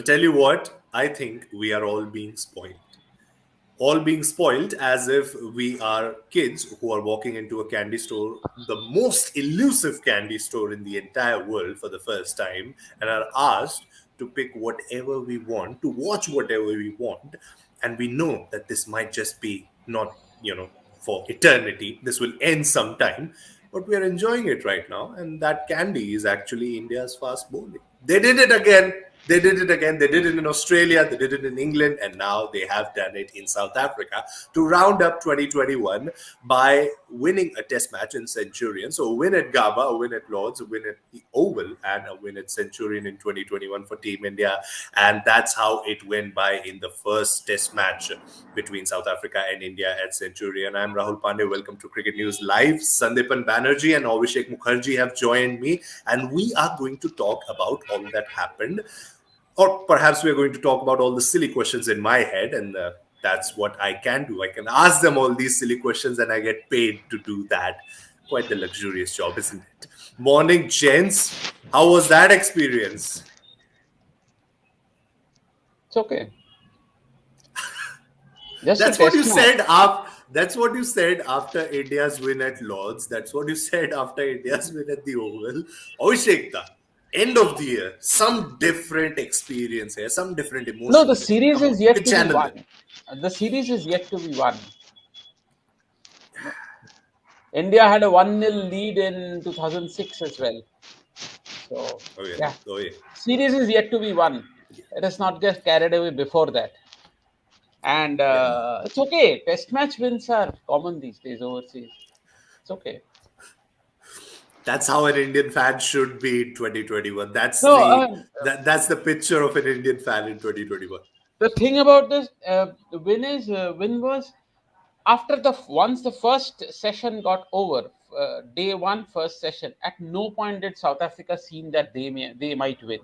tell you what, I think we are all being spoiled. All being spoiled as if we are kids who are walking into a candy store, the most elusive candy store in the entire world for the first time, and are asked to pick whatever we want, to watch whatever we want. And we know that this might just be not, for eternity. This will end sometime, but we are enjoying it right now. And that candy is actually India's fast bowling. They did it again. They did it again. They did it in Australia, they did it in England, and now they have done it in South Africa to round up 2021 by winning a test match in Centurion. So a win at Gaba, a win at Lords, a win at the Oval, and a win at Centurion in 2021 for Team India. And that's how it went by in the first test match between South Africa and India at Centurion. I'm Rahul Pandey. Welcome to Cricket News Live. Sandipan, Banerjee and Abhishek Mukherjee have joined me, and we are going to talk about all that happened. Or perhaps we're going to talk about all the silly questions in my head, and that's what I can do. I can ask them all these silly questions, and I get paid to do that. Quite the luxurious job, isn't it? Morning, gents. How was that experience? It's okay. That's what you said after. That's what you said after India's win at Lords. That's what you said after India's win at the Oval. Abhishek, end of the year, some different experience here, some different emotion. No, the series is yet to be won. The series is yet to be won. India had a 1-0 lead in 2006 as well. So, yeah. Series is yet to be won. It is not just carried away before that. And it's okay. Test match wins are common these days overseas. It's okay. That's how an Indian fan should be in 2021. That's the picture of an Indian fan in 2021. The thing about this win was after once the first session got over, day one, first session. At no point did South Africa seem that they might win.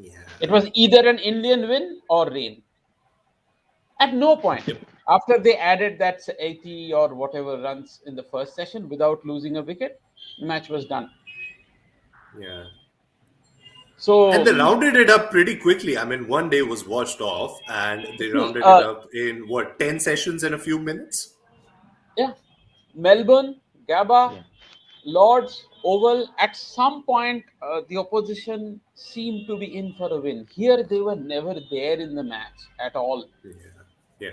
Yeah. It was either an Indian win or rain. At no point. Yep. After they added that 80 or whatever runs in the first session without losing a wicket, the match was done. Yeah. So and they rounded it up pretty quickly. I mean, one day was washed off, and they rounded it up in 10 sessions in a few minutes. Yeah, Melbourne, Gaba, Lords, Oval. At some point, the opposition seemed to be in for a win. Here, they were never there in the match at all. Yeah.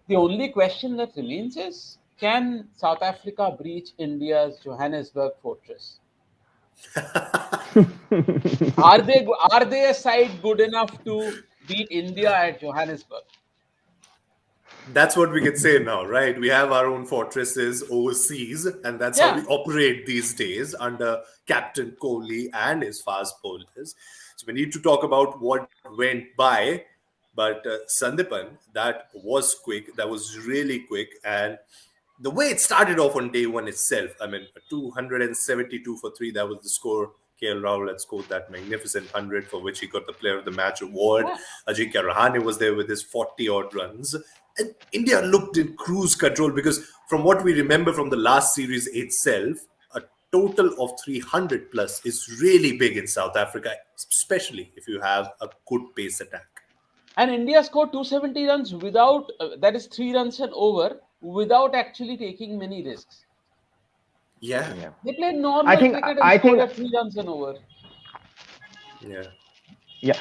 The only question that remains is, can South Africa breach India's Johannesburg fortress? Are they a side good enough to beat India at Johannesburg? That's what we can say now, right? We have our own fortresses overseas, and that's how we operate these days under Captain Kohli and his fast bowlers. So we need to talk about what went by. But Sandipan, that was quick. That was really quick. And the way it started off on day one itself, I mean, 272 for 3, that was the score. KL Rahul had scored that magnificent 100 for which he got the Player of the Match award. Ajinkya Rahane was there with his 40-odd runs. And India looked in cruise control because from what we remember from the last series itself, a total of 300 plus is really big in South Africa, especially if you have a good pace attack. And India scored 270 runs without, that is 3 runs and over, without actually taking many risks. Yeah. They played normal cricket and scored at 3 runs and over. Yeah.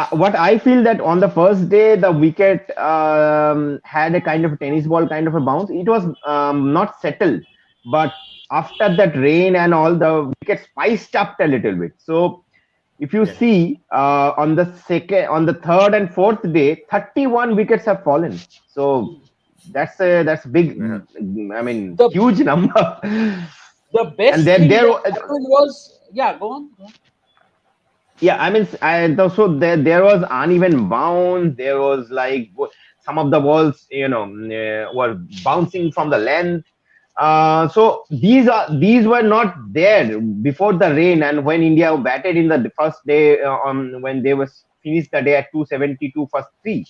What I feel that on the first day, the wicket had a kind of a tennis ball kind of a bounce. It was not settled. But after that rain and all, the wicket spiced up a little bit. So, if you see on the third and fourth day, 31 wickets have fallen. So that's big. I mean, huge number. The best thing that happened was go on. Yeah, I mean, so there was uneven bounce. There was like some of the balls, were bouncing from the length. So these were not there before the rain, and when India batted in the first day when they was finished the day at 272 for 3.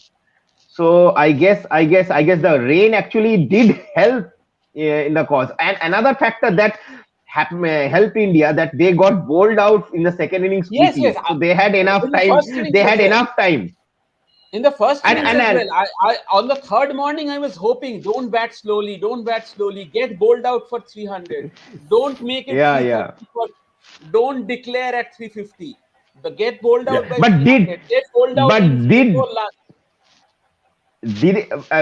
So I guess the rain actually did help in the cause. And another factor that helped India that they got bowled out in the second innings Yes, yes. quickly, so they had enough In the time. first innings They as had well. enough time. In the first innings as And well, I on the third morning I was hoping, don't bat slowly, get bowled out for 300, don't make it yeah, yeah. 330 for, don't declare at 350. The get bowled Yeah, out by but 300, get bowled out in did before last.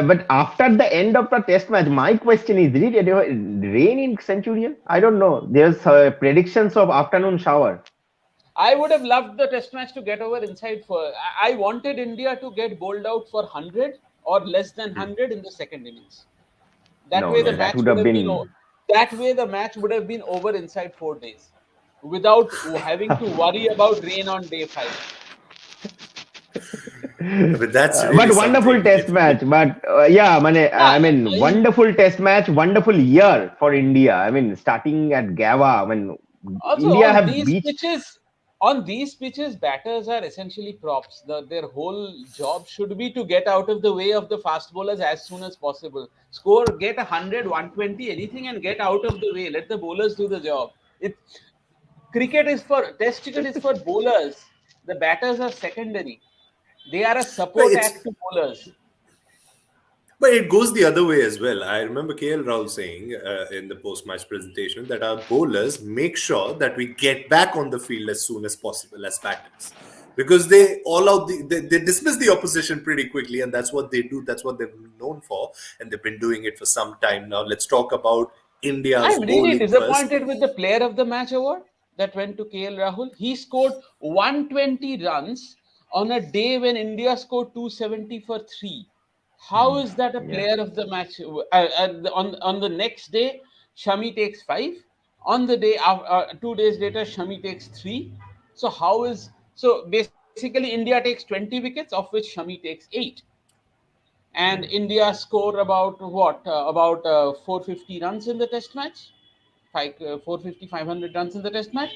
but after the end of the test match, my question is: did it ever rain in Centurion? I don't know. There's predictions of afternoon shower. I would have loved the test match to get over inside for. I wanted India to get bowled out for 100 or less than 100 in the second innings. That No, way no, the that match would would have have been been. that way the match would have been over inside 4 days, without having to worry about rain on day 5. But that's But really wonderful something. test match. But yeah, Yeah, I mean, wonderful test match, wonderful year for India. I mean, starting at Gava, when also India have beached. on these pitches, batters are essentially props. Their whole job should be to get out of the way of the fast bowlers as soon as possible. Score, get 100, 120, anything, and get out of the way. Let the bowlers do the job. It Test cricket is for bowlers. The batters are secondary. They are a But support it's act to bowlers. but it goes the other way as well. I remember KL Rahul saying in the post-match presentation that our bowlers make sure that we get back on the field as soon as possible as batters, because they all out they dismiss the opposition pretty quickly, and that's what they do. That's what they've been known for, and they've been doing it for some time now. Let's talk about India's I'm really bowling first. disappointed with the Player of the Match award that went to KL Rahul. He scored 120 runs on a day when India scored 270 for 3. How is that a Yeah. Player of the Match? On the next day, Shami takes 5. On the day, 2 days later, Shami takes 3. So basically India takes 20 wickets, of which Shami takes 8, and India score about about 450 runs in the test match, 450 500 runs in the test match.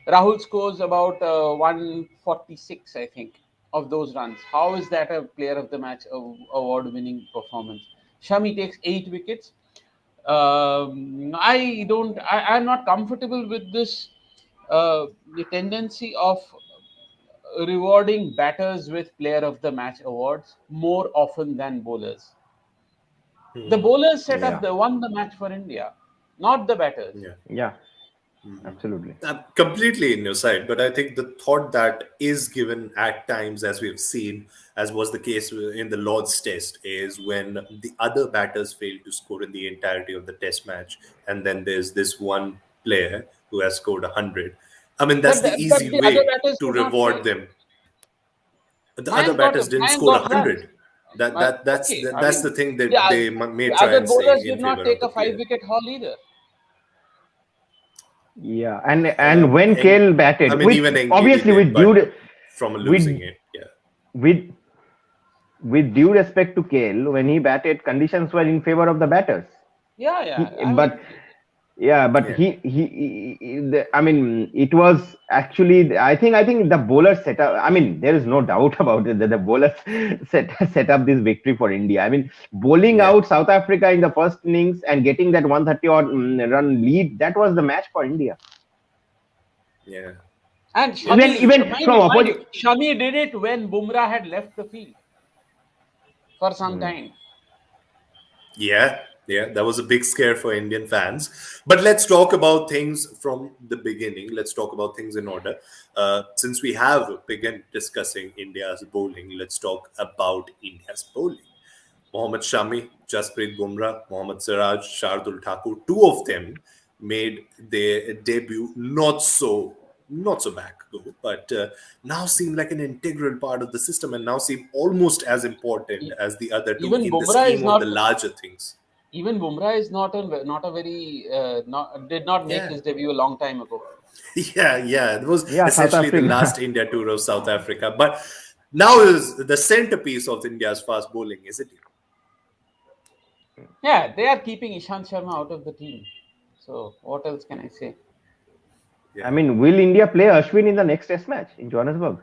Rahul scores about 146, I think, of those runs. How is that a Player of the Match award winning performance? Shami takes 8 wickets. I'm not comfortable with this the tendency of rewarding batters with Player of the Match awards more often than bowlers. The bowlers set up Yeah. won the match for India, not the batters. Yeah. Yeah. Absolutely. I'm completely in your side, but I think the thought that is given at times, as we've seen, as was the case in the Lord's Test, is when the other batters fail to score in the entirety of the Test match, and then there's this one player who has scored 100. I mean, that's the But easy the other way batters to did not fail. reward them. But the other batters didn't Mayank score got runs. 100. That's Okay, I that's mean the thing the, that they may the try other and say bowlers in did not favor of take the a five player. wicket haul either. Yeah. And when And KL I batted, mean, with even Engidi obviously did, with but from with losing it, yeah. with with due respect to KL, when he batted, conditions were in favor of the batters. Yeah, yeah. He, I but mean, yeah, but Yeah. I mean, it was actually. I think the bowler set up. I mean, there is no doubt about it that the bowlers set up this victory for India. I mean, bowling Yeah. out South Africa in the first innings and getting that 130 odd run lead, that was the match for India. Yeah. and Yeah. Even from Mind opposite. you, Shami did it when Bumrah had left the field for some Hmm. time. Yeah. Yeah. That was a big scare for Indian fans. But let's talk about things from the beginning. Let's talk about things in order. Since we have begun discussing India's bowling, let's talk about India's bowling. Mohammad Shami, Jasprit Bumrah, Mohammad Siraj, Shardul Thakur, two of them made their debut not so back ago, but now seem like an integral part of the system, and now seem almost as important E- as the other two Even in the Bumrah is scheme of the not larger things. Even Bumrah is not a very not did not make Yeah. his debut a long time ago. Yeah. It was Yeah, South essentially the Africa. last India tour of South Africa, but now is the centerpiece of India's fast bowling, isn't it? Yeah, they are keeping Ishant Sharma out of the team. So what else can I say? I Yeah. mean, will India play Ashwin in the next Test match in Johannesburg?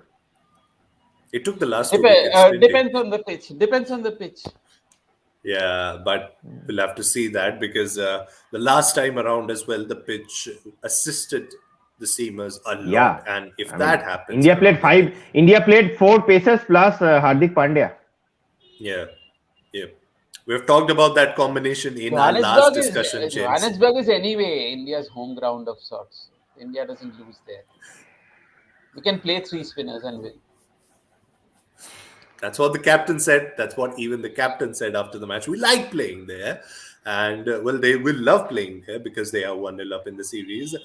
It took the last 2 wickets, didn't it? Depends on the pitch. Depends on the pitch. Yeah, but we'll have to see that because the last time around as well, the pitch assisted the seamers a lot. Yeah, And if I that mean, happens India played around again, five. India played four pacers plus Hardik Pandya. yeah, yeah. We've talked about that combination in our last Johannesburg is discussion, gents. Johannesburg is anyway India's home ground of sorts. India doesn't lose there. We can play three spinners and win. That's what the captain said. That's what even the captain said after the match. We like playing there. And, well, they will love playing there because they are 1-0 up in the series.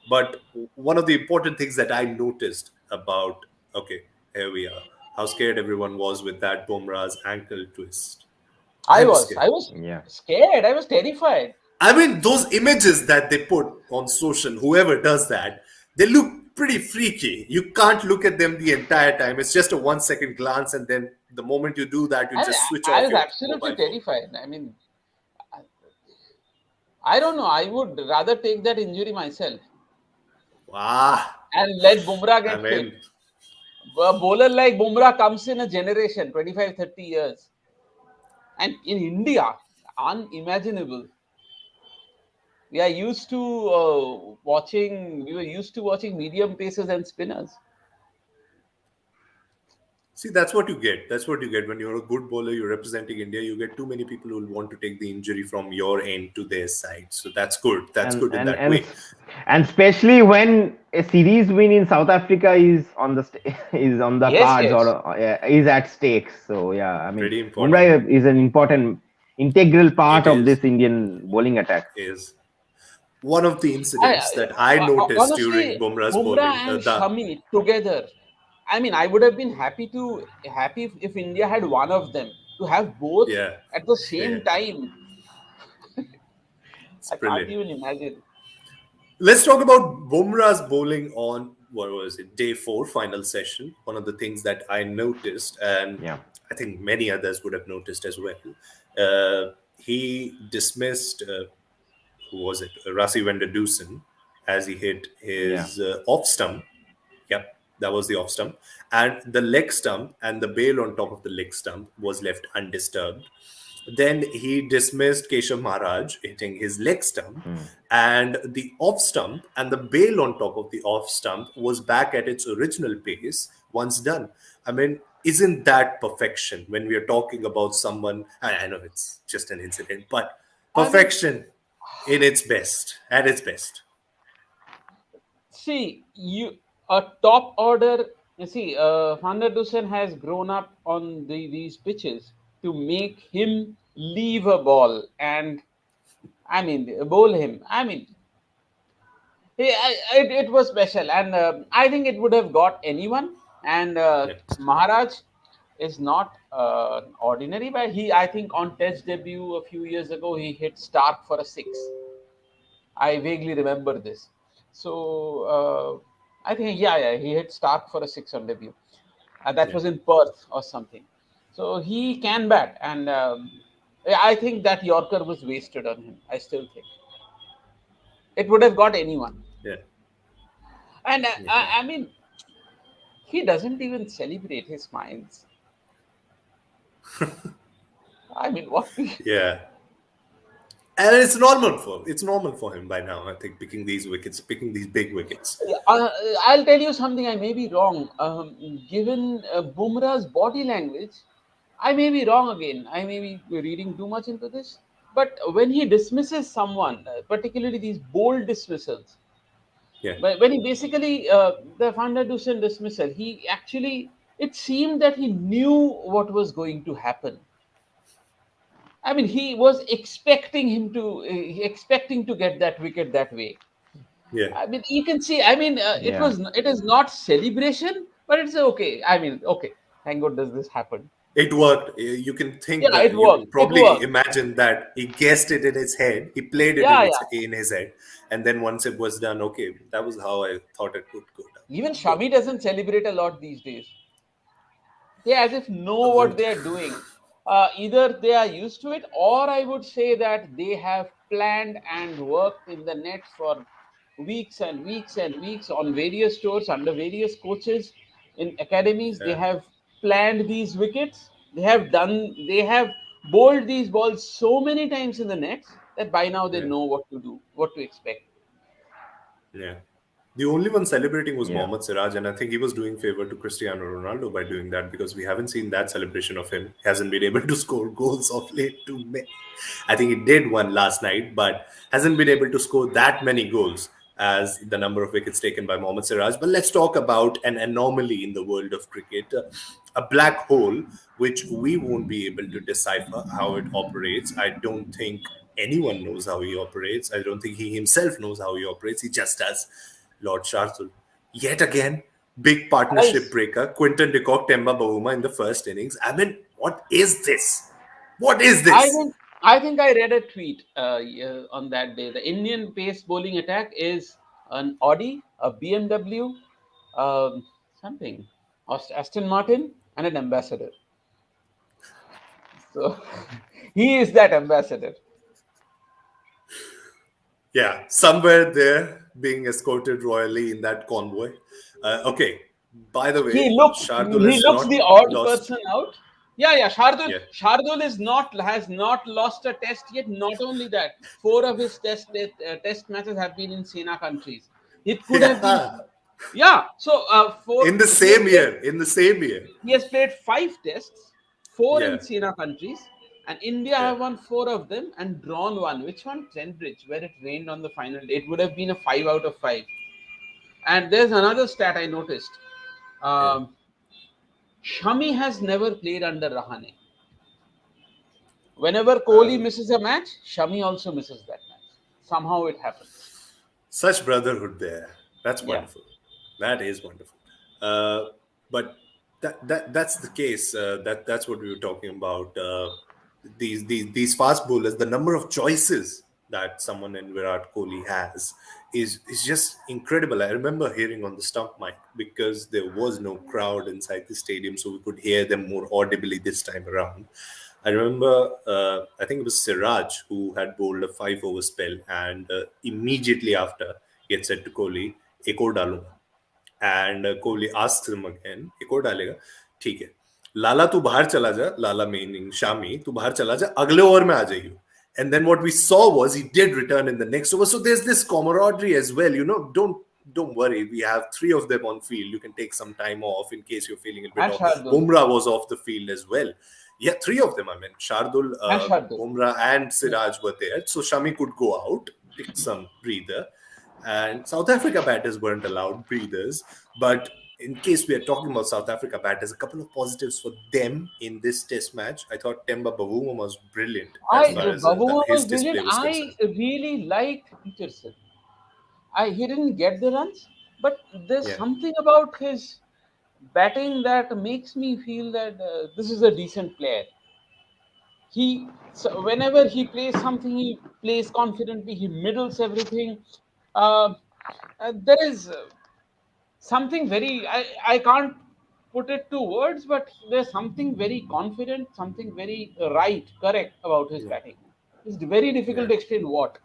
But one of the important things that I noticed about, okay, here we are, how scared everyone was with that Bumrah's ankle twist. I was I scared. was Yeah, scared. I was terrified. I mean, those images that they put on social, whoever does that, they look pretty freaky. You can't look at them the entire time. It's just a 1 second glance, and then the moment you do that, you I, just switch I off was your absolutely mobile phone. terrified. I mean, I don't know. I would rather take that injury myself Wow. and let Bumrah I get fit. mean, A bowler like Bumrah comes in a generation, 25, 30 years. And in India, unimaginable. We are used to we were used to watching medium pacers and spinners. see, that's what you get. That's what you get when you're a good bowler. You're representing India. You get too many people who will want to take the injury from your end to their side. So that's good. That's and good in and that and way. and especially when a series win in South Africa is on the is on the Yes, cards or yes. is at stake. So yeah, I mean, Pretty important. Bumrah is an important integral part It of is. this Indian bowling attack. Is one of the I, incidents that I noticed during honestly, Bumrah's Bumrah bowling. and Shami together. I mean, I would have been happy if India had one of them. To have both Yeah, at the yeah, same time, it's I can't brilliant. even imagine. Let's talk about Bumrah's bowling on what was it, day four, final session. One of the things that I noticed, and Yeah, I think many others would have noticed as well, he dismissed who was it, Rasi Vendadusen, as he hit yeah, his off stump. Yep, that was the off stump. And the leg stump and the bail on top of the leg stump was left undisturbed. Then he dismissed Keshav Maharaj hitting his leg stump, hmm. and the off stump and the bail on top of the off stump was back at its original pace once done. I mean, isn't that perfection when we are talking about someone? I know it's just an incident, but I mean, perfection in its best, at its best. see, a top order. You see, Van der Dusen has grown up on these pitches to make him leave a ball and I mean bowl him. I mean, it was special, and I think it would have got anyone. And Yeah, Maharaj is not ordinary, but I think on Test debut a few years ago he hit Stark for a six. I vaguely remember this. So I think yeah, he hit Stark for a six on debut. That yeah. was in Perth or something. So he can bat, and I think that Yorker was wasted on him. I still think it would have got anyone. Yeah, And yeah, I mean, he doesn't even celebrate his smiles. I mean, what? yeah. And it's normal for him by now. I think picking these wickets, picking these big wickets. I'll tell you something. I may be wrong. Given Bumrah's body language, I may be wrong again. I may be reading too much into this. But when he dismisses someone, particularly these bold dismissals, Yeah, when he basically the Van der Dusen dismissal, he actually it seemed that he knew what was going to happen. I mean, he was expecting to get that wicket that way. yeah. I mean, you can see. I mean, Yeah, it is not celebration, but it's okay. I mean, okay. Thank goodness this happened. It worked. You can think Yeah, it that you worked. can It probably worked. imagine that he guessed it in his head. He played it Yeah, in his head, and then once it was done, okay, that was how I thought it would go down. yeah. Even Good. Shami doesn't celebrate a lot these days. They as if know Well, what they are doing. Either they are used to it, or I would say that they have planned and worked in the nets for weeks and weeks and weeks on various tours under various coaches in academies. They yeah, have planned these wickets. They have bowled these balls so many times in the nets that by now they Yeah. know what to do, what to expect. Yeah. The only one celebrating was Yeah. Mohammad Siraj, and I think he was doing favor to Cristiano Ronaldo by doing that because we haven't seen that celebration of him. He hasn't been able to score goals of late to me. I think he did one last night, but hasn't been able to score that many goals as the number of wickets taken by Mohammad Siraj. But let's talk about an anomaly in the world of cricket, a black hole which we won't be able to decipher how it operates. I don't think anyone knows how he operates. I don't think he himself knows how he operates. He just does. Lord Shardul. Yet again, big I, partnership breaker. Quinton de Kock, Temba Bavuma in the first innings. I mean, what is this? What is I this? think I think I read a tweet on that day. The Indian pace bowling attack is an Audi, a BMW, something, Aston Martin, and an ambassador. So he is that ambassador. Yeah, somewhere there being escorted royally in that convoy. Okay, by the way, Shardul He has looks not the odd lost. person out. Yeah. Shardul Yeah. Shardul is not has not lost a test yet. Not only that, four of his test matches have been in Sena countries. It could have been, Yeah. yeah. So four In the same year. In the same year. he has played five tests, four Yeah. in Sena countries, and India Yeah. have won four of them and drawn one. Which one? Trentbridge, where it rained on the final day. It would have been a 5 out of 5. And there's another stat I noticed. Yeah. Um, Shami has never played under Rahane. Whenever Kohli Uh, misses a match, Shami also misses that match. Somehow it happens. Such brotherhood there. That's Yeah. wonderful. That is wonderful. But that's the case. That's what we were talking about. These fast bowlers, the number of choices that someone in Virat Kohli has is just incredible. I remember hearing on the stump mic because there was no crowd inside the stadium, so we could hear them more audibly this time around. I remember, I think it was Siraj who had bowled a 5 over spell, and immediately after he had said to Kohli, "एक और डालूंगा." And Kohli asks him again, "एक और डालेगा?" ठीक है, लाला तू बाहर चला जा, लाला meaning Shami, तू बाहर चला जा, अगले ओवर में आ जाइयो. And then what we saw was he did return in the next over. So there's this camaraderie as well. Don't worry. We have three of them on field. You can take some time off in case you're feeling a bit And off. Shardul. Bumrah was off the field as well. Yeah, three of them. I mean, Shardul, And Shardul. Bumrah, and Siraj were there. So Shami could go out, take some breather. And South Africa batters weren't allowed breathers. But in case we are talking about South Africa batters, a couple of positives for them in this test match. I thought Temba Bavuma was brilliant as far as Bavuma his was brilliant. display was I concerned. really liked Peterson. He didn't get the runs, but there's Yeah, something about his batting that makes me feel that this is a decent player. So whenever he plays something, he plays confidently. He middles everything. Uh, there is something very I can't put it to words, but there's something very confident, something very correct about his yeah, batting. It's very difficult yeah, to explain what.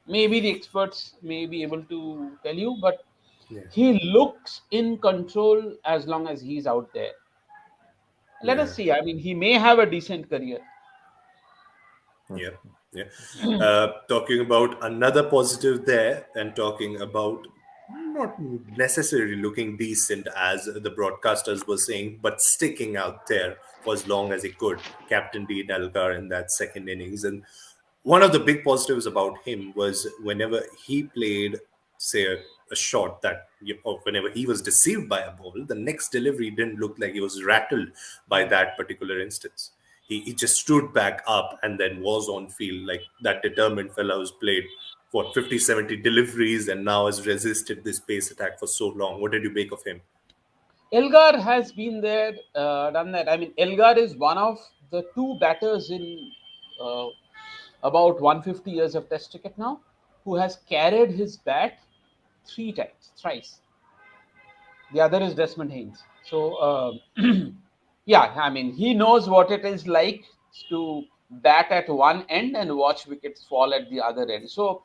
Maybe the experts may be able to tell you, but yeah, he looks in control as long as he's out there. Let yeah. us see. I mean, he may have a decent career. Yeah, yeah. Talking about another positive there, and talking about not necessarily looking decent as the broadcasters were saying, but sticking out there for as long as he could. Captain Dean Elgar in that second innings, and one of the big positives about him was whenever he played, say, a shot that, or whenever he was deceived by a ball, the next delivery didn't look like he was rattled by that particular instance. He just stood back up and then was on field like that determined fellow who's played, what, 50, 70 deliveries and now has resisted this pace attack for so long. What did you make of him? Elgar has been there, done that. I mean, Elgar is one of the two batters in uh, about 150 years of Test cricket now who has carried his bat thrice. The other is Desmond Haynes. So, yeah, I mean, he knows what it is like to bat at one end and watch wickets fall at the other end. So,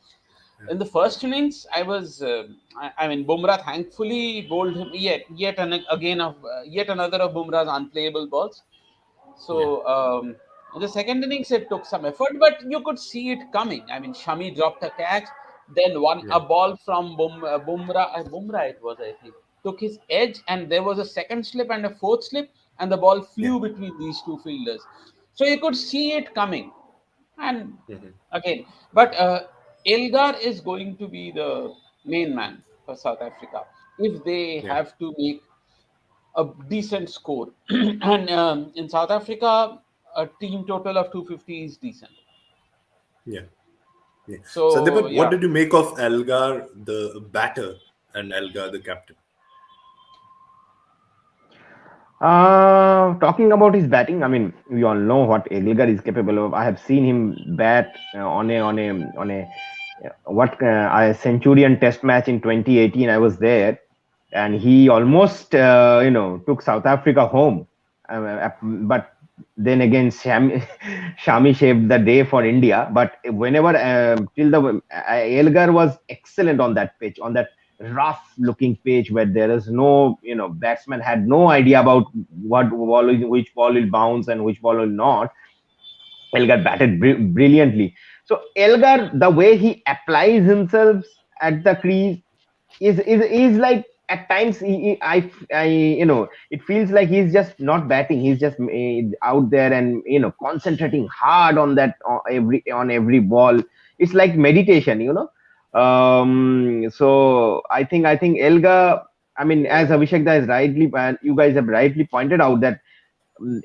in the first innings, I mean, Bumrah thankfully bowled him yet another of Bumrah's unplayable balls. Yeah, So, In the second innings, it took some effort, but you could see it coming. I mean, Shami dropped a catch, then one Yeah. a ball from Bumrah, it was, I think, took his edge, and there was a second slip and a fourth slip, and the ball Yeah. flew between these two fielders. So you could see it coming. And again, but Elgar is going to be the main man for South Africa if they Yeah. have to make a decent score. And in South Africa, a team total of 250 is decent. Yeah. Yeah. So Sandipan, what yeah, did you make of Elgar, the batter, and Elgar, the captain? Talking about his batting, I mean, we all know what Elgar is capable of. I have seen him bat on a Centurion Test match in 2018. I was there, and he almost took South Africa home. But then again, Shami shaved the day for India. But whenever till the Elgar was excellent on that pitch, on that rough looking pitch where there is no, batsman had no idea about which ball will bounce and which ball will not. Elgar batted brilliantly. So Elgar, the way he applies himself at the crease is like at times I it feels like he's just not batting. He's just out there and concentrating hard on that on every ball. It's like meditation. So I think Elgar. I mean, as Abhishek has rightly and you guys have rightly pointed out that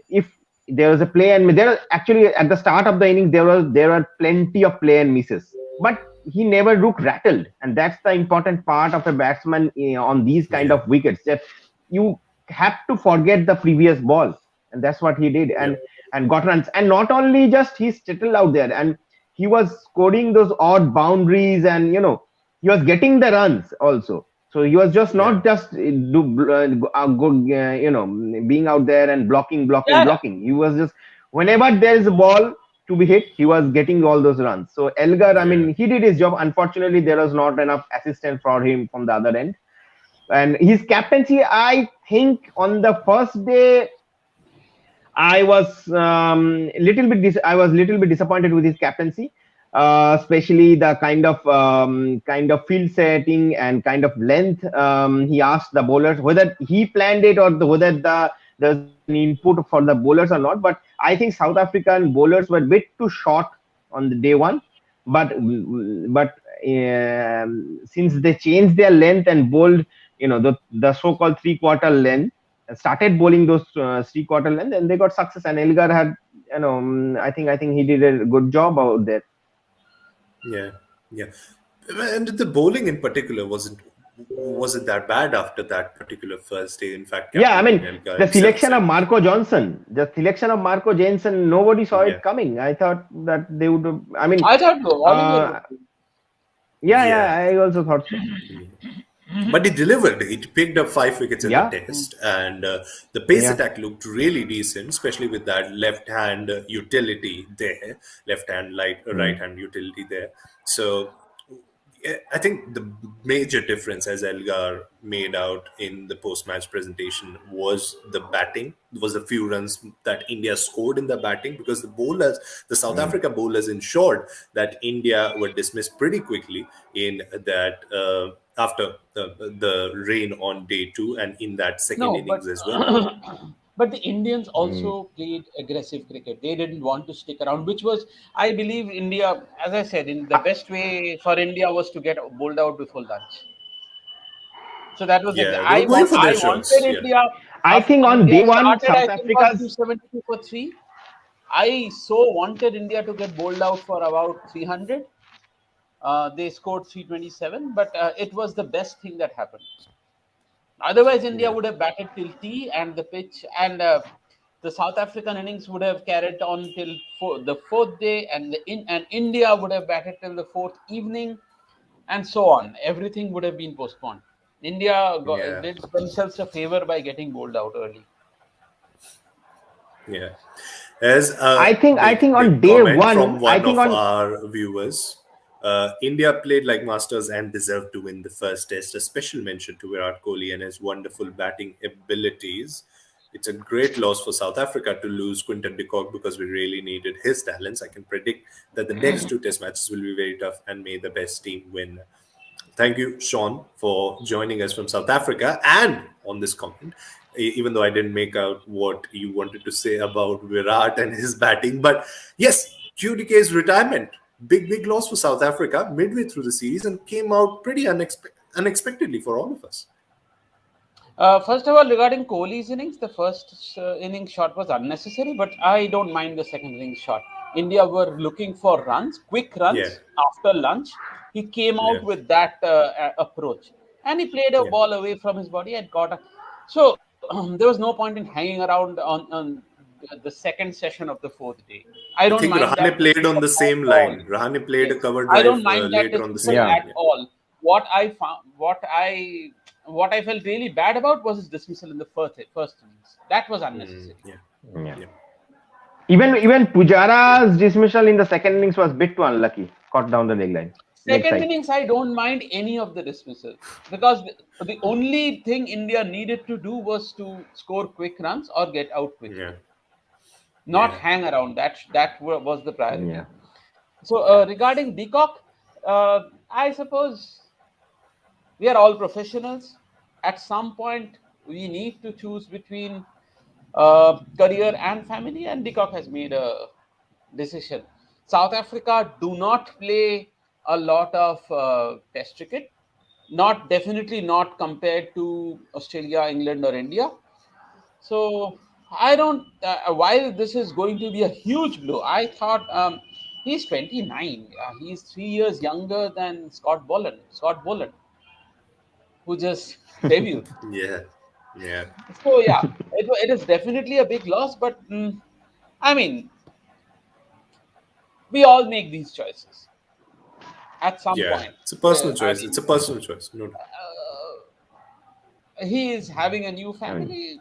if there was a play and there was actually at the start of the inning there were plenty of play and misses, but he never looked rattled, and that's the important part of a batsman on these kind Yeah. of wickets, that you have to forget the previous ball, and that's what he did, Yeah. and got runs, and not only just he settled out there, and he was scoring those odd boundaries, and he was getting the runs also. So he was just Yeah. not just good, being out there and blocking, blocking, yeah, blocking. He was just whenever there is a ball to be hit, he was getting all those runs. So Elgar, I Yeah. mean, he did his job. Unfortunately, there was not enough assistance for him from the other end. And his captaincy, I think, on the first day, I was I was little bit disappointed with his captaincy, especially the kind of field setting and kind of length. He asked the bowlers whether he planned it or whether there's an input for the bowlers or not. But I think South African bowlers were a bit too short on the day one, but since they changed their length and bowled, the so-called three-quarter length, started bowling those three-quarter length, and they got success. And Elgar had, I think he did a good job out there. Yeah. Yeah. And the bowling in particular wasn't that bad after that particular first day. In fact, Yeah, I Captain mean, Elgar the himself selection of said, Marco Jansen, nobody saw "Yeah. it coming. I thought that they would have, I mean, I thought Oliver uh, would be. yeah, Yeah." yeah, I also thought so. But he delivered. He picked up 5 wickets in the Yeah, test, and the pace yeah. attack looked really decent, especially with that left hand utility there, left hand, right Mm. hand utility there. So yeah, I think the major difference, as Elgar made out in the post-match presentation, was the batting. Was the few runs that India scored in the batting, because the South Mm. Africa bowlers, ensured that India were dismissed pretty quickly in that after the rain on day two and in that second No, but innings as well. but the Indians Mm. also played aggressive cricket. They didn't want to stick around, which was, I believe, India. As I said, in the best way for India was to get bowled out before lunch. So that was Yeah, they were going for their I wanted shots. Yeah, India I after think on India day one, started, I South think on Africa's 272 for three. I so wanted India to get bowled out for about 300. They scored 327, but it was the best thing that happened. Otherwise, India yeah, would have batted till tea, and the pitch and the South African innings would have carried on till the fourth day, and and India would have batted till the fourth evening, and so on. Everything would have been postponed. India yeah, did themselves a favor by getting bowled out early. yeah. As I a think I big, think on big day comment one, from I one think of on our viewers, India played like masters and deserved to win the first test. A special mention to Virat Kohli and his wonderful batting abilities. It's a great loss for South Africa to lose Quinton de Kock because we really needed his talents. I can predict that the next two test matches will be very tough and may the best team win. Thank you, Sean, for joining us from South Africa and on this comment. Even though I didn't make out what you wanted to say about Virat and his batting. But yes, QDK's retirement, big loss for South Africa midway through the series and came out pretty unexpectedly for all of us. First of all, regarding Kohli's innings, the first innings shot was unnecessary, but I don't mind the second innings shot. India were looking for runs, quick runs after lunch. He came out with that approach, and he played a ball away from his body and got a. So there was no point in hanging around on the second session of the fourth day. I don't think mind Rahane that played on the same line. Rahane played a cover drive I don't mind that later on the same at all. What I found, what I felt really bad about was his dismissal in the first innings. That was unnecessary. Even Pujara's dismissal in the second innings was a bit too unlucky. Caught down the leg line. Second innings, I don't mind any of the dismissals because the only thing India needed to do was to score quick runs or get out quickly. Not hang around. That was the priority. So regarding de Kock, I suppose we are all professionals. At some point, we need to choose between career and family, and de Kock has made a decision. South Africa do not play a lot of test cricket, definitely not compared to Australia, England, or India. So I don't. While this is going to be a huge blow, I thought he's 29. He's 3 years younger than Scott Boland, who just debuted. So it is definitely a big loss, but I mean, we all make these choices at some point. It's a personal choice. It's a personal choice. No. He is having a new family.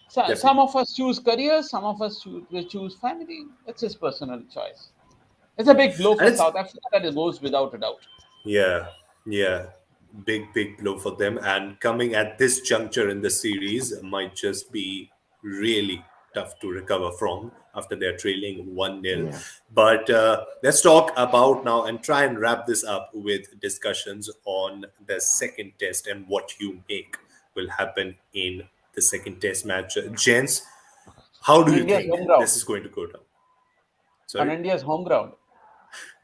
Some of us choose careers, some of us choose family. It's his personal choice. It's a big blow for South Africa, that it goes without a doubt. Yeah. Big blow for them. And coming at this juncture in the series might just be really tough to recover from after they're trailing 1-0. But let's talk about now and try and wrap this up with discussions on the second test and what you make will happen in the second test match. Gents, how do you think this is going to go down? On India's home ground.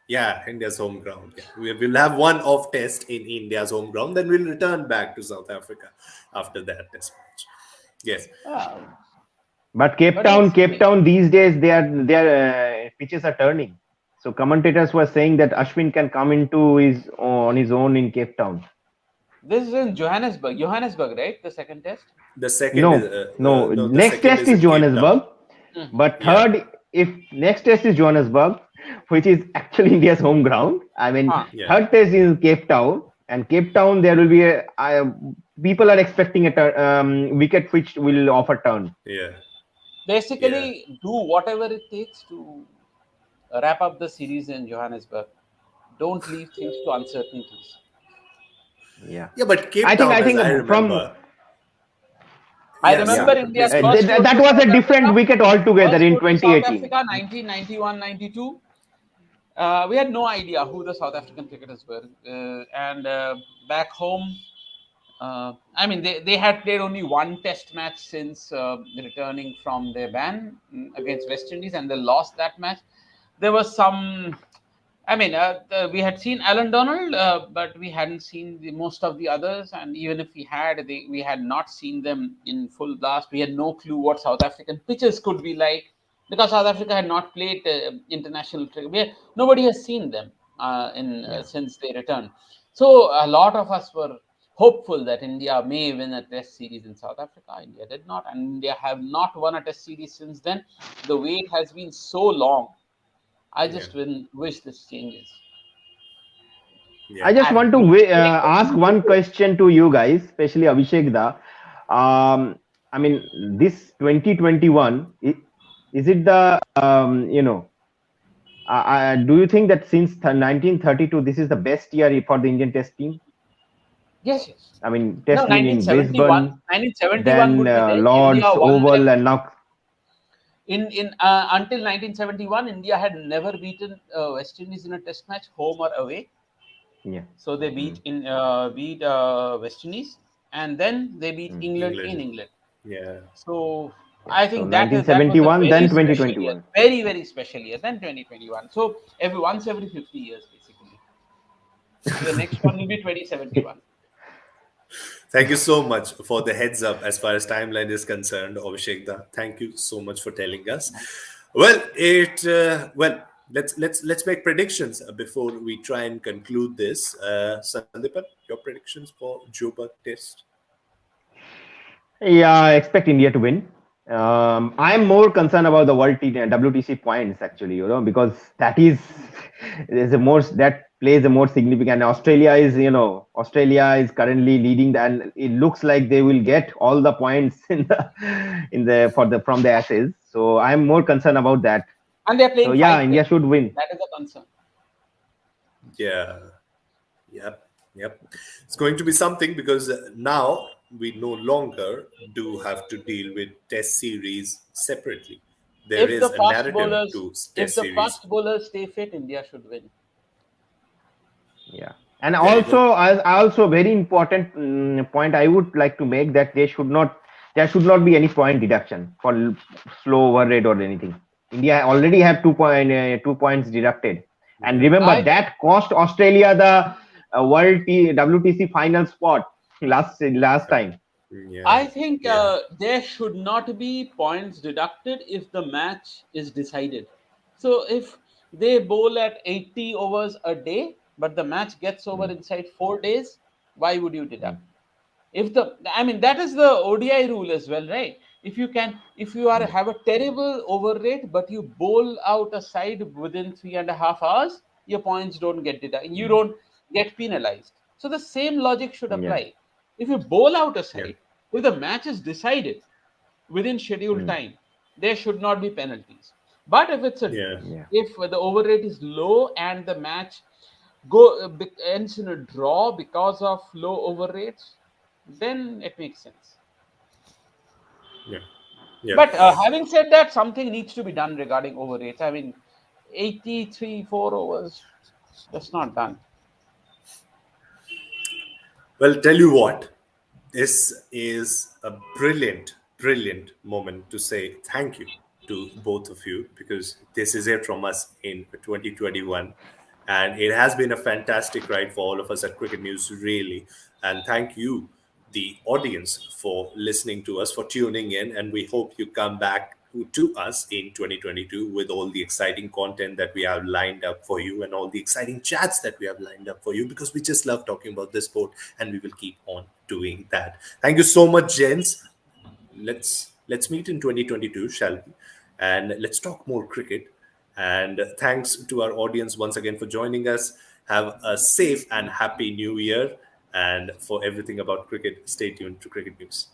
Yeah, India's home ground. Yeah. We'll have one off test in India's home ground, then we'll return back to South Africa after that test match. Yes. But Cape Town these days, their pitches are turning. So commentators were saying that Ashwin can come on his own in Cape Town. This is in Johannesburg, right? The second test. The second. No. Next test is Johannesburg, but third, if next test is Johannesburg, which is actually India's home ground. I mean, third test is Cape Town, and Cape Town there will be people are expecting a wicket which will offer turn. Basically, do whatever it takes to wrap up the series in Johannesburg. Don't leave things to uncertainties. But Cape Town, I remember. I remember India's first that was a different wicket altogether in 2018. South Africa, 1991-92. We had no idea who the South African cricketers were. And back home, I mean, they had played only one test match since returning from their ban against West Indies, and they lost that match. There was some... I mean, we had seen Alan Donald, but we hadn't seen most of the others. And even if we had, we had not seen them in full blast. We had no clue what South African pitches could be like because South Africa had not played international cricket. Nobody has seen them since they returned. So a lot of us were hopeful that India may win a test series in South Africa. India did not. And India have not won a test series since then. The wait has been so long. I just wish this changes. I just want to ask one question to you guys, especially Abhishek da. I mean, this 2021, is it the, do you think that since 1932, this is the best year for the Indian test team? Yes, yes. I mean, No, Test win in 1971. Brisbane, 1971 then would be there. India Lords won their Oval, and now in until 1971. India had never beaten West Indies in a Test match, home or away. yeah, So they mm, beat West Indies, and then they beat mm, England in England. England. Yeah. So yeah. I So think that was a 1971, very then special year, 2021. very special year. Then 2021. So every 50 years basically. So the next one will be 2071. Thank you so much for the heads up as far as timeline is concerned, Abhishek. Thank you so much for telling us. Let's make predictions before we try and conclude this. Sandipan, your predictions for Joburg Test? Yeah, I expect India to win. I'm more concerned about the WTC points actually, because that is the most that plays the more significant. Australia is currently leading, and it looks like they will get all the points in the for the from the Ashes. So I'm more concerned about that. And they're So playing yeah, five India players. should win. That is a concern. Yeah. Yep. It's going to be something because now we no longer do have to deal with Test series separately. There If the is a fast narrative bowlers, to if Test the series. fast bowlers stay fit, India should win. Yeah, and Very good. I also very important point I would like to make that there should not be any point deduction for slow overrate or anything. India already have 2 points deducted, and Yeah. remember I that cost Australia the WTC final spot last time. Yeah. I think Yeah. there should not be points deducted if the match is decided. So if they bowl at 80 overs a day, but the match gets over Mm, inside 4 days, why would you deduct? mm, If the I mean that is the ODI rule as well, right? If you are mm, have a terrible over rate, but you bowl out a side within 3.5 hours, your points don't get deducted. You mm, don't get penalized. So the same logic should yeah, apply. If you bowl out a Yeah. side, if the match is decided within scheduled mm, time, there should not be penalties. But Yeah. yeah. if the over rate is low and the match ends in a draw because of low over rates, then it makes sense. Yeah. Yeah. But having said that, something needs to be done regarding over rates. I mean, 83 4 overs, that's not done. Well, tell you what, this is a brilliant moment to say thank you to both of you because this is it from us in 2021. And it has been a fantastic ride for all of us at Cricket News, really. And thank you, the audience, for listening to us, for tuning in. And we hope you come back to us in 2022 with all the exciting content that we have lined up for you and all the exciting chats that we have lined up for you because we just love talking about this sport and we will keep on doing that. Thank you so much, gents. Let's meet in 2022, shall we? And let's talk more cricket. And thanks to our audience once again for joining us. Have a safe and happy new year. And for everything about cricket, stay tuned to Cricket News.